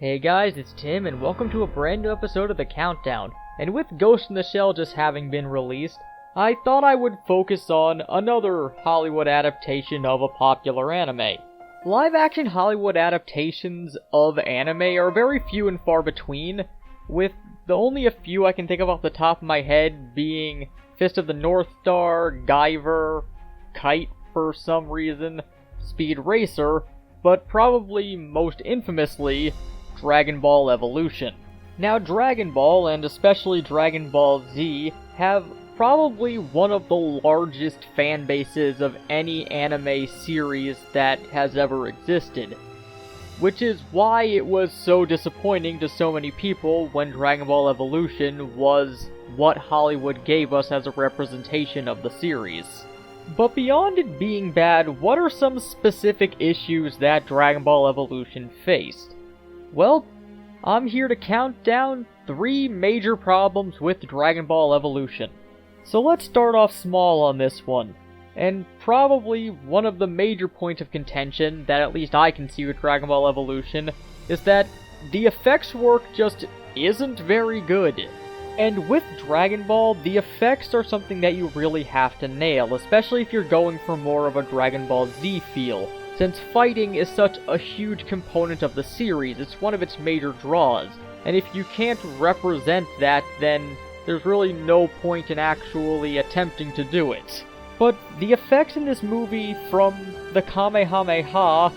Hey guys, it's Tim, and welcome to a brand new episode of The Countdown. And with Ghost in the Shell just having been released, I thought I would focus on another Hollywood adaptation of a popular anime. Live-action Hollywood adaptations of anime are very few and far between, with only a few I can think of off the top of my head being Fist of the North Star, Guyver, Kite for some reason, Speed Racer, but probably most infamously, Dragon Ball Evolution. Now, Dragon Ball, and especially Dragon Ball Z, have probably one of the largest fan bases of any anime series that has ever existed, which is why it was so disappointing to so many people when Dragon Ball Evolution was what Hollywood gave us as a representation of the series. But beyond it being bad, what are some specific issues that Dragon Ball Evolution faced? Well, I'm here to count down 3 major problems with Dragon Ball Evolution. So let's start off small on this one, and probably one of the major points of contention that at least I can see with Dragon Ball Evolution is that the effects work just isn't very good. And with Dragon Ball, the effects are something that you really have to nail, especially if you're going for more of a Dragon Ball Z feel. Since fighting is such a huge component of the series, it's one of its major draws, and if you can't represent that, then there's really no point in actually attempting to do it. But the effects in this movie, from the Kamehameha,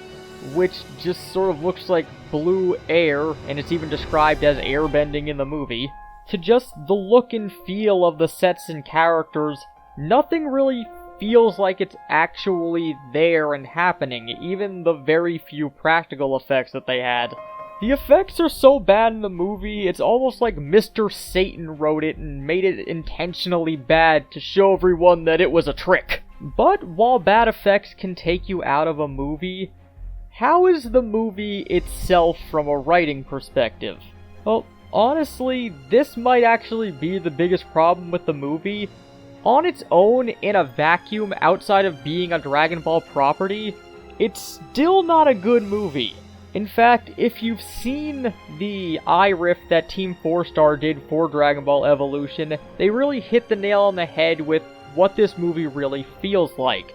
which just sort of looks like blue air, and it's even described as airbending in the movie, to just the look and feel of the sets and characters, nothing really feels like it's actually there and happening, even the very few practical effects that they had. The effects are so bad in the movie, it's almost like Mr. Satan wrote it and made it intentionally bad to show everyone that it was a trick. But while bad effects can take you out of a movie, how is the movie itself from a writing perspective? Well, honestly, this might actually be the biggest problem with the movie. On its own, in a vacuum outside of being a Dragon Ball property, it's still not a good movie. In fact, if you've seen the eye riff that Team 4-Star did for Dragon Ball Evolution, they really hit the nail on the head with what this movie really feels like.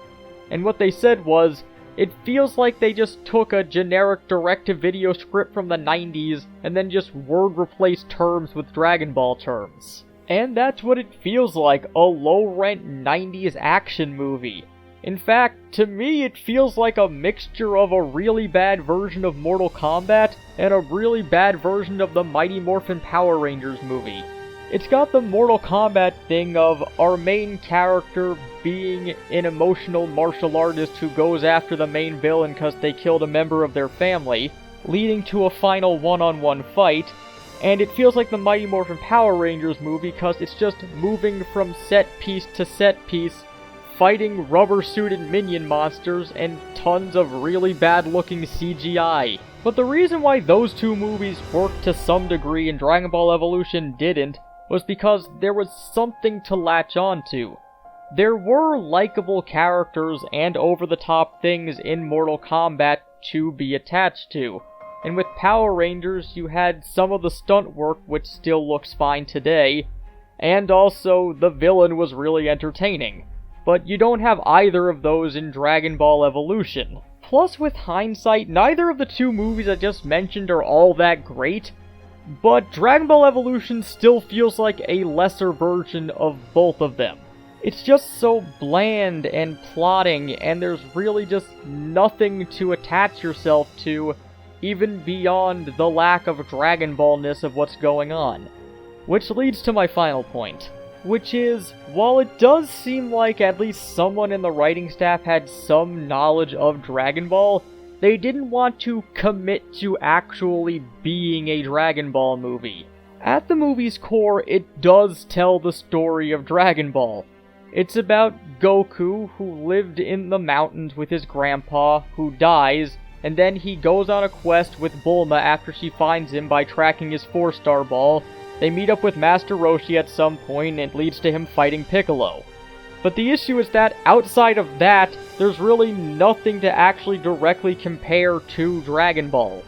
And what they said was, it feels like they just took a generic direct-to-video script from the 90s and then just word-replaced terms with Dragon Ball terms. And that's what it feels like, a low-rent 90s action movie. In fact, to me it feels like a mixture of a really bad version of Mortal Kombat and a really bad version of the Mighty Morphin Power Rangers movie. It's got the Mortal Kombat thing of our main character being an emotional martial artist who goes after the main villain because they killed a member of their family, leading to a final one-on-one fight. And it feels like the Mighty Morphin Power Rangers movie because it's just moving from set piece to set piece, fighting rubber-suited minion monsters and tons of really bad-looking CGI. But the reason why those two movies worked to some degree and Dragon Ball Evolution didn't was because there was something to latch onto. There were likable characters and over-the-top things in Mortal Kombat to be attached to. And with Power Rangers, you had some of the stunt work, which still looks fine today, and also the villain was really entertaining. But you don't have either of those in Dragon Ball Evolution. Plus, with hindsight, neither of the two movies I just mentioned are all that great, but Dragon Ball Evolution still feels like a lesser version of both of them. It's just so bland and plotting, and there's really just nothing to attach yourself to, even beyond the lack of Dragon Ball-ness of what's going on. Which leads to my final point, which is, while it does seem like at least someone in the writing staff had some knowledge of Dragon Ball, they didn't want to commit to actually being a Dragon Ball movie. At the movie's core, it does tell the story of Dragon Ball. It's about Goku, who lived in the mountains with his grandpa, who dies, and then he goes on a quest with Bulma after she finds him by tracking his 4-star ball. They meet up with Master Roshi at some point, and it leads to him fighting Piccolo. But the issue is that outside of that, there's really nothing to actually directly compare to Dragon Ball.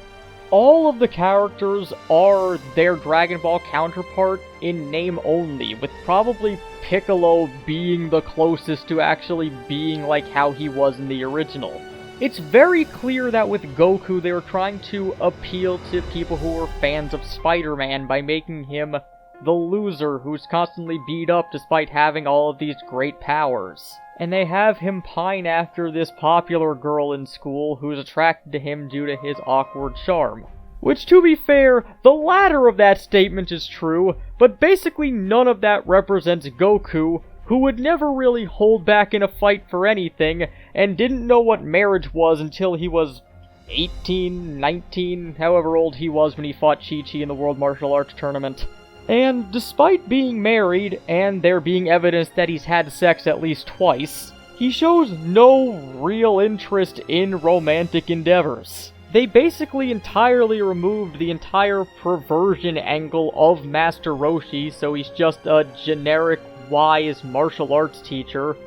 all of the characters are their Dragon Ball counterpart in name only, with probably Piccolo being the closest to actually being like how he was in the original. It's very clear that with Goku they were trying to appeal to people who were fans of Spider-Man by making him the loser who's constantly beat up despite having all of these great powers. And they have him pine after this popular girl in school who's attracted to him due to his awkward charm. Which, to be fair, the latter of that statement is true, but basically none of that represents Goku, who would never really hold back in a fight for anything, and didn't know what marriage was until he was 18, 19, however old he was when he fought Chi-Chi in the World Martial Arts Tournament. And despite being married, and there being evidence that he's had sex at least twice, he shows no real interest in romantic endeavors. They basically entirely removed the entire perversion angle of Master Roshi, so he's just a generic, wise martial arts teacher.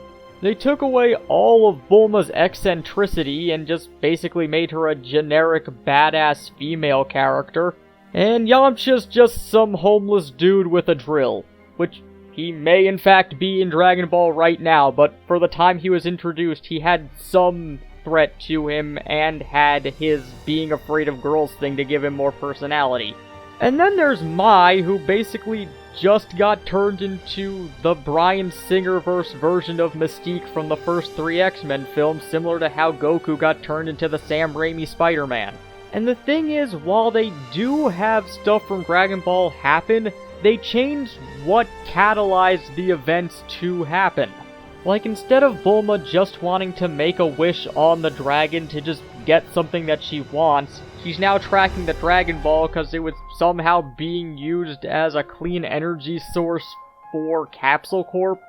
They took away all of Bulma's eccentricity and just basically made her a generic badass female character. And Yamcha's just some homeless dude with a drill, which he may in fact be in Dragon Ball right now, but for the time he was introduced, he had some threat to him and had his being afraid of girls thing to give him more personality. And then there's Mai, who basically just got turned into the Bryan Singer-verse version of Mystique from the first 3 X-Men films, similar to how Goku got turned into the Sam Raimi Spider-Man. And the thing is, while they do have stuff from Dragon Ball happen, they change what catalyzed the events to happen. Like, instead of Bulma just wanting to make a wish on the dragon to just get something that she wants, she's now tracking the Dragon Ball because it was somehow being used as a clean energy source for Capsule Corp.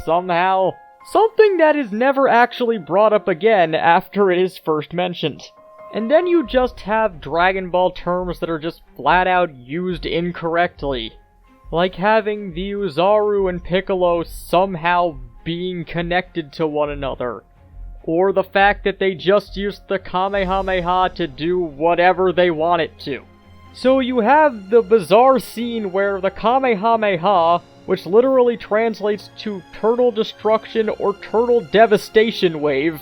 Somehow. Something that is never actually brought up again after it is first mentioned. And then you just have Dragon Ball terms that are just flat out used incorrectly. Like having the Uzaru and Piccolo somehow being connected to one another. Or the fact that they just used the Kamehameha to do whatever they want it to. So you have the bizarre scene where the Kamehameha, which literally translates to Turtle Destruction or Turtle Devastation Wave,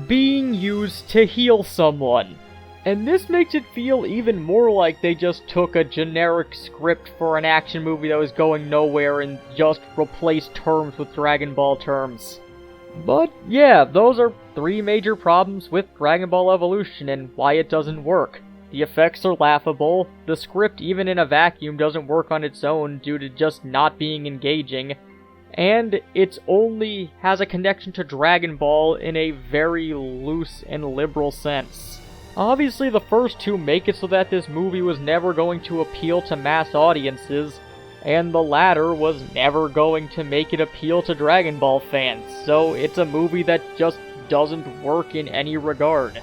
being used to heal someone. And this makes it feel even more like they just took a generic script for an action movie that was going nowhere and just replaced terms with Dragon Ball terms. But yeah, those are 3 major problems with Dragon Ball Evolution and why it doesn't work. The effects are laughable, the script even in a vacuum doesn't work on its own due to just not being engaging, and it only has a connection to Dragon Ball in a very loose and liberal sense. Obviously, the first 2 make it so that this movie was never going to appeal to mass audiences, and the latter was never going to make it appeal to Dragon Ball fans, so it's a movie that just doesn't work in any regard.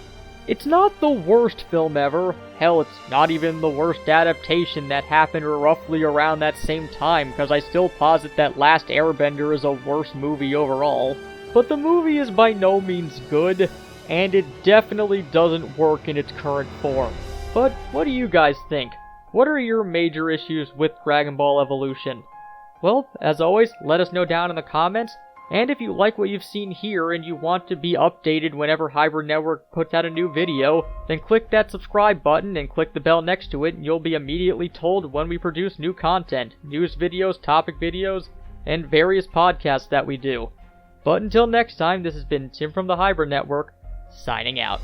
It's not the worst film ever. Hell, it's not even the worst adaptation that happened roughly around that same time, because I still posit that Last Airbender is a worse movie overall. But the movie is by no means good, and it definitely doesn't work in its current form. But what do you guys think? What are your major issues with Dragon Ball Evolution? Well, as always, let us know down in the comments. And if you like what you've seen here and you want to be updated whenever Hybrid Network puts out a new video, then click that subscribe button and click the bell next to it and you'll be immediately told when we produce new content, news videos, topic videos, and various podcasts that we do. But until next time, this has been Tim from the Hybrid Network, signing out.